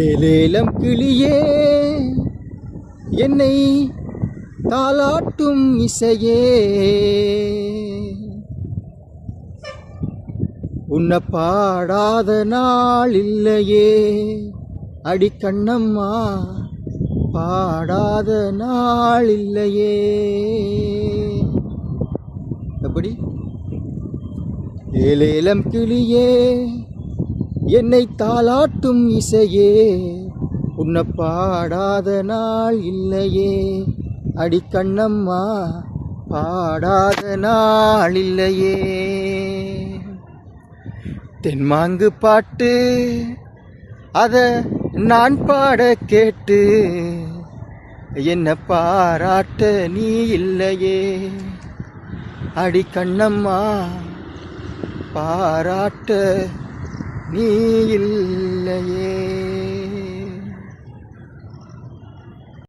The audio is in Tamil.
ஏலேலம் கிளியே என்னை தாலாட்டும் இசையே, உன்னை பாடாத நாள் இல்லையே, அடி கண்ணம்மா பாடாத நாள் இல்லையே. எப்படி? ஏலேலம் கிளியே என்னை தாலாட்டும் இசையே, உன்னை பாடாத நாள் இல்லையே, அடி கண்ணம்மா பாடாத நாள் இல்லையே. தென்மாங்கு பாட்டு அத நான் பாட கேட்டு என்ன பாராட்ட நீ இல்லையே, அடி கண்ணம்மா பாராட்ட நீ இல்லையே.